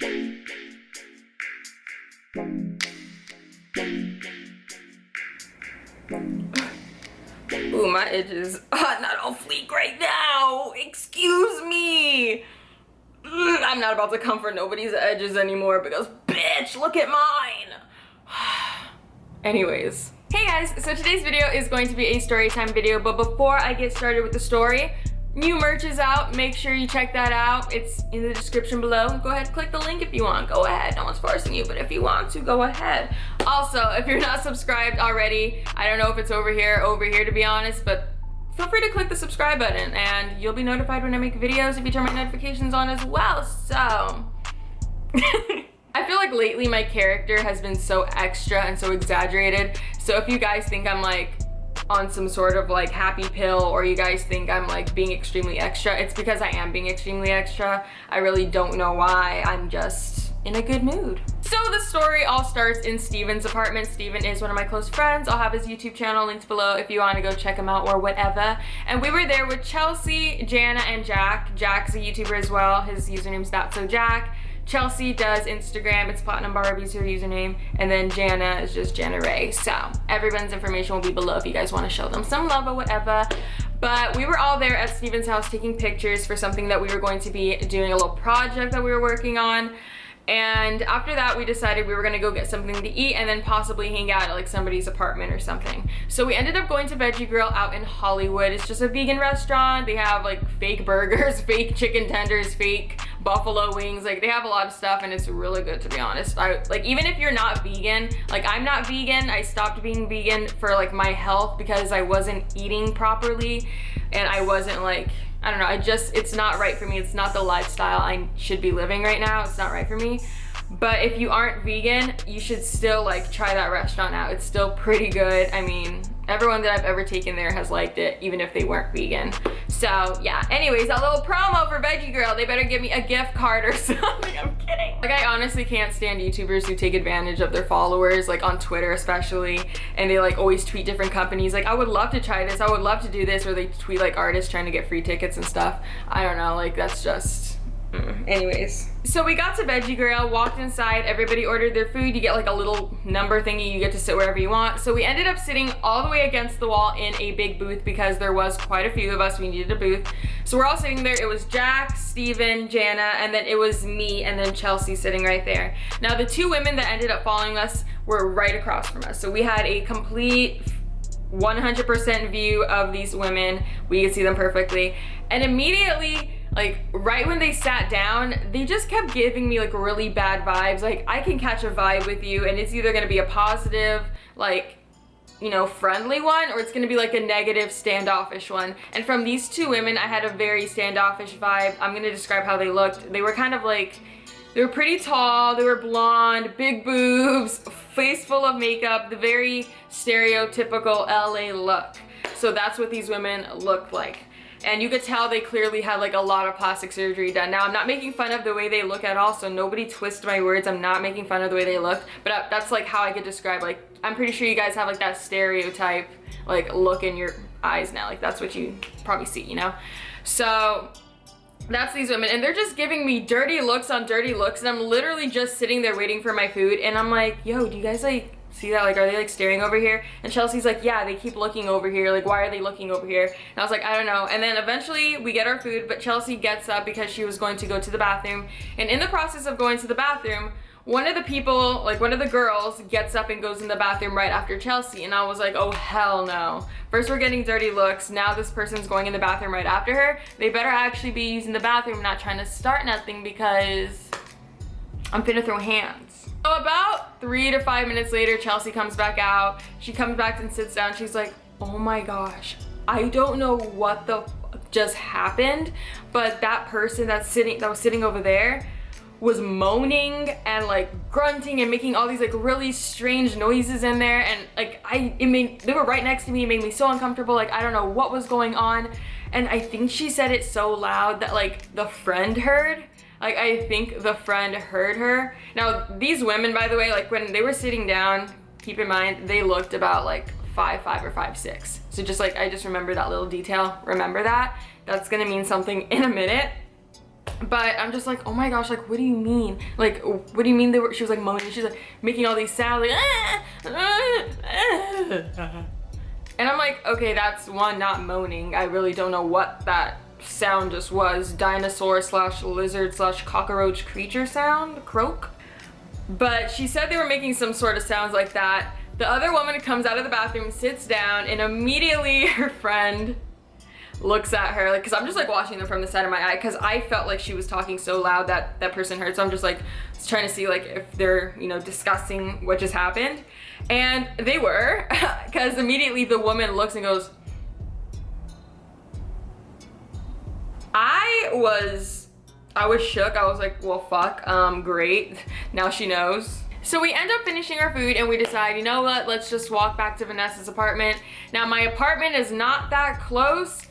Ooh, my edges are not on fleek right now. Excuse me. I'm not about to comfort nobody's edges anymore because, bitch, look at mine. Anyways. Hey guys, so today's video is going to be a story time video, but before I get started with the story, new merch is out. Make sure you check that out. It's in the description below. Go ahead, click the link if you want. Go ahead, no one's forcing you, but if you want to, go ahead. Also, if you're not subscribed already, I don't know if it's over here to be honest, but feel free to click the subscribe button and you'll be notified when I make videos if you turn my notifications on as well, so. I feel like lately my character has been so extra and so exaggerated, so if you guys think I'm like on some sort of like happy pill, or you guys think I'm like being extremely extra, it's because I am being extremely extra. I really don't know why, I'm just in a good mood. So the story all starts in Steven's apartment. Steven is one of my close friends. I'll have his YouTube channel linked below if you want to go check him out or whatever. And we were there with Chelsea, Jana, and Jack. Jack's a YouTuber as well. His username's ThatSoJack. Chelsea does Instagram, it's Platinum Barbie's her username, and then Jana is just Jana Ray. So everyone's information will be below if you guys want to show them some love or whatever. But we were all there at Steven's house taking pictures for something that we were going to be doing, a little project that we were working on. And after that, we decided we were gonna go get something to eat and then possibly hang out at like somebody's apartment or something. So we ended up going to Veggie Grill out in Hollywood. It's just a vegan restaurant. They have like fake burgers, fake chicken tenders, fake buffalo wings. Like they have a lot of stuff and it's really good, to be honest. Like even if you're not vegan, like I'm not vegan. I stopped being vegan for like my health because I wasn't eating properly and I wasn't like, I don't know, it's not right for me. It's not the lifestyle I should be living right now. It's not right for me. But if you aren't vegan, you should still like try that restaurant out. It's still pretty good. I mean, everyone that I've ever taken there has liked it, even if they weren't vegan. So yeah, anyways, a little promo for Veggie Grill. They better give me a gift card or something. I'm kidding. Like I honestly can't stand YouTubers who take advantage of their followers, like on Twitter especially, and they like always tweet different companies. Like I would love to try this, I would love to do this, or they tweet like artists trying to get free tickets and stuff. I don't know, like that's just, anyways. So we got to Veggie Grill, walked inside, everybody ordered their food. You get like a little number thingy, you get to sit wherever you want. So we ended up sitting all the way against the wall in a big booth because there was quite a few of us, we needed a booth. So we're all sitting there. It was Jack, Steven, Jana, and then it was me and then Chelsea sitting right there. Now the two women that ended up following us were right across from us. So we had a complete 100% view of these women. We could see them perfectly. And immediately, like right when they sat down, they just kept giving me like really bad vibes. Like I can catch a vibe with you and it's either gonna be a positive, like, you know, friendly one, or it's gonna be like a negative standoffish one. And from these two women, I had a very standoffish vibe. I'm gonna describe how they looked. They were kind of like, they were pretty tall, they were blonde, big boobs, face full of makeup, the very stereotypical LA look. So that's what these women looked like. And you could tell they clearly had like a lot of plastic surgery done. Now I'm not making fun of the way they look at all, so nobody twist my words. I'm not making fun of the way they looked, but that's like how I could describe, like, I'm pretty sure you guys have like that stereotype like look in your eyes now. Like that's what you probably see, you know? So that's these women, and they're just giving me dirty looks on dirty looks, and I'm literally just sitting there waiting for my food, and I'm like, yo, do you guys like see that? Like, are they like staring over here? And Chelsea's like, yeah, they keep looking over here. Like, why are they looking over here? And I was like, I don't know. And then eventually we get our food, but Chelsea gets up because she was going to go to the bathroom. And in the process of going to the bathroom, one of the people, like one of the girls, gets up and goes in the bathroom right after Chelsea. And I was like, oh hell no. First we're getting dirty looks, now this person's going in the bathroom right after her. They better actually be using the bathroom, not trying to start nothing, because I'm finna throw hands. So about 3 to 5 minutes later, Chelsea comes back out. She comes back and sits down. She's like, oh my gosh, I don't know what the just happened, but that person that was sitting over there was moaning and like grunting and making all these like really strange noises in there, and like they were right next to me. It made me so uncomfortable. Like I don't know what was going on, and I think she said it so loud that like the friend heard. Like I think the friend heard her. Now these women, by the way, like when they were sitting down, keep in mind they looked about like 5'5" or 5'6". So just like I just remember that little detail. Remember that. That's gonna mean something in a minute. But I'm just like, oh my gosh, like, what do you mean? Like, what do you mean she was like moaning? She's like making all these sounds like, and I'm like, okay, that's one, not moaning. I really don't know what that sound just was. Dinosaur slash lizard slash cockroach creature sound, croak. But she said they were making some sort of sounds like that. The other woman comes out of the bathroom, sits down, and immediately her friend looks at her, like, cause I'm just like watching them from the side of my eye, cause I felt like she was talking so loud that that person heard. So I'm just like trying to see like if they're, you know, discussing what just happened. And they were, cause immediately the woman looks and goes, I was shook. I was like, well, fuck, great. Now she knows. So we end up finishing our food and we decide, you know what, let's just walk back to Vanessa's apartment. Now my apartment is not that close,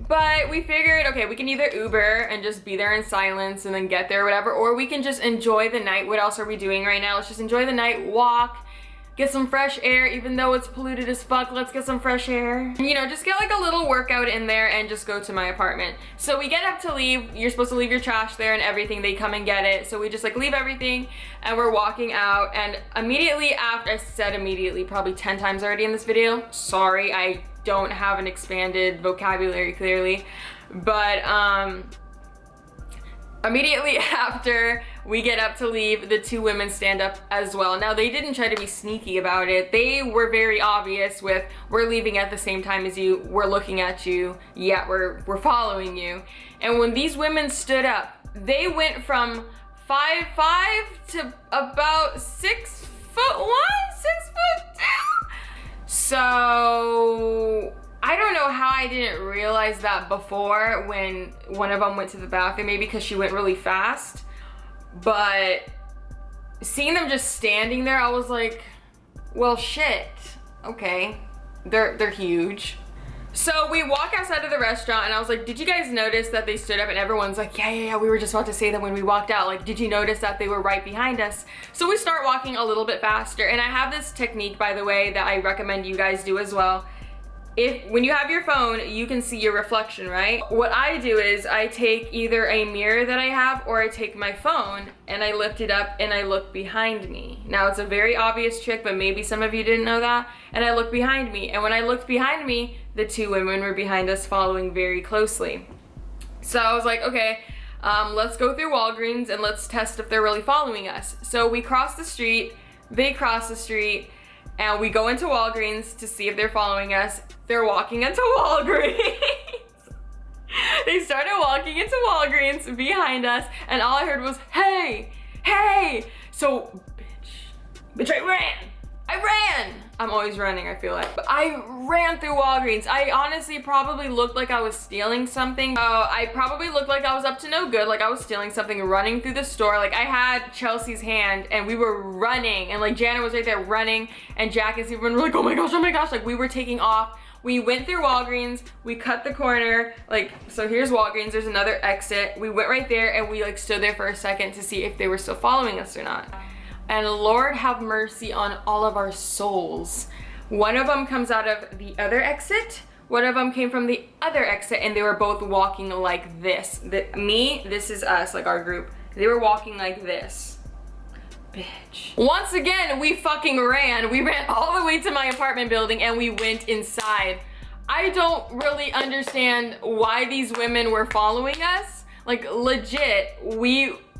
but we figured, okay, we can either Uber and just be there in silence and then get there or whatever, or we can just enjoy the night. What else are we doing right now? Let's just enjoy the night, walk, get some fresh air, even though it's polluted as fuck. Let's get some fresh air. You know, just get like a little workout in there and just go to my apartment. So we get up to leave. You're supposed to leave your trash there and everything. They come and get it. So we just like leave everything and we're walking out. And immediately after, I said immediately probably 10 times already in this video. Sorry, I don't have an expanded vocabulary clearly. But immediately after we get up to leave, the two women stand up as well. Now they didn't try to be sneaky about it. They were very obvious with, we're leaving at the same time as you, we're looking at you, yeah, we're following you. And when these women stood up, they went from 5'5" to about 6'1", 6'2". So I don't know how I didn't realize that before when one of them went to the bathroom, maybe because she went really fast. But seeing them just standing there, I was like, well, shit, okay, they're huge. So we walk outside of the restaurant and I was like, did you guys notice that they stood up? And everyone's like, yeah, we were just about to say that when we walked out. Like, did you notice that they were right behind us? So we start walking a little bit faster. And I have this technique, by the way, that I recommend you guys do as well. When you have your phone, you can see your reflection, right? What I do is I take either a mirror that I have or I take my phone and I lift it up and I look behind me. Now it's a very obvious trick, but maybe some of you didn't know that. And I look behind me, and when I looked behind me, the two women were behind us following very closely. So I was like, okay, let's go through Walgreens and let's test if they're really following us. So we cross the street, they cross the street, and we go into Walgreens to see if they're following us. They're walking into Walgreens. They started walking into Walgreens behind us, and all I heard was, hey, hey. So, bitch, I ran. I'm always running, I feel like. But I ran through Walgreens. I honestly probably looked like I was stealing something. I probably looked like I was up to no good, like I was stealing something, running through the store. Like I had Chelsea's hand and we were running, and like Jana was right there running, and Jack and Stephen were like, oh my gosh, like we were taking off. We went through Walgreens, we cut the corner, like, so here's Walgreens, there's another exit. We went right there and we like stood there for a second to see if they were still following us or not. And Lord have mercy on all of our souls. One of them comes out of the other exit, one of them came from the other exit, and they were both walking like this. This is us, like our group. They were walking like this. Bitch. Once again, we fucking ran. We ran all the way to my apartment building and we went inside. I don't really understand why these women were following us. Like legit,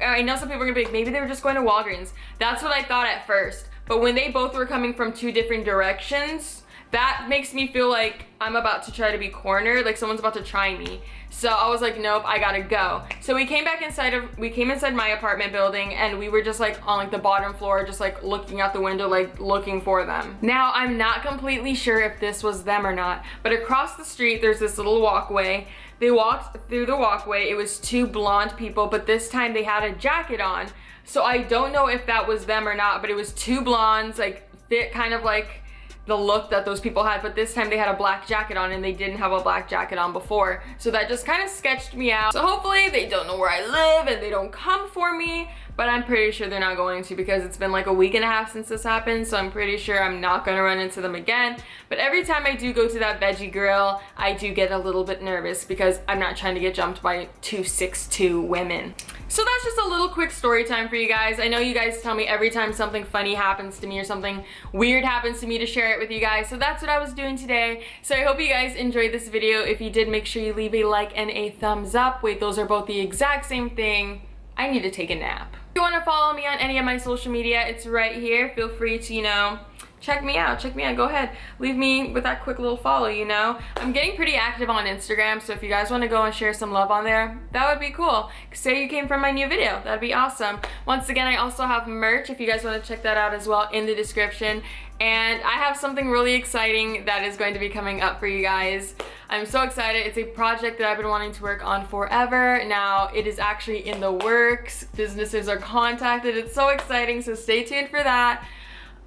I know some people are gonna be like, maybe they were just going to Walgreens. That's what I thought at first. But when they both were coming from two different directions, that makes me feel like I'm about to try to be cornered, like someone's about to try me. So I was like, nope, I gotta go. So we came inside my apartment building, and we were just like on like the bottom floor, just like looking out the window, like looking for them. Now I'm not completely sure if this was them or not, but across the street there's this little walkway. They walked through the walkway. It was two blonde people, but this time they had a jacket on. So I don't know if that was them or not, but it was two blondes, like fit kind of like the look that those people had, but this time they had a black jacket on and they didn't have a black jacket on before. So that just kind of sketched me out. So hopefully they don't know where I live and they don't come for me. but I'm pretty sure they're not going to because it's been like a week and a half since this happened, so I'm pretty sure I'm not gonna run into them again. But every time I do go to that veggie grill, I do get a little bit nervous because I'm not trying to get jumped by 2 6'2" women. So that's just a little quick story time for you guys. I know you guys tell me every time something funny happens to me or something weird happens to me to share it with you guys. So that's what I was doing today. So I hope you guys enjoyed this video. If you did, make sure you leave a like and a thumbs up. Wait, those are both the exact same thing. I need to take a nap. If you want to follow me on any of my social media, it's right here. Feel free to, you know, check me out. Go ahead, leave me with that quick little follow, you know. I'm getting pretty active on Instagram, so if you guys want to go and share some love on there, that would be cool. Say you came from my new video, that'd be awesome. Once again, I also have merch if you guys want to check that out as well in the description. And I have something really exciting that is going to be coming up for you guys. I'm so excited. It's a project that I've been wanting to work on forever. Now it is actually in the works. Businesses are contacted. It's so exciting, so stay tuned for that.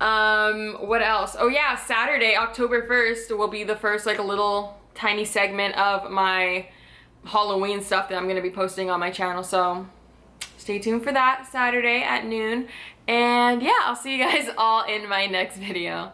What else? Oh yeah, Saturday, October 1st will be the first like a little tiny segment of my Halloween stuff that I'm gonna be posting on my channel, so stay tuned for that Saturday at noon. And yeah, I'll see you guys all in my next video.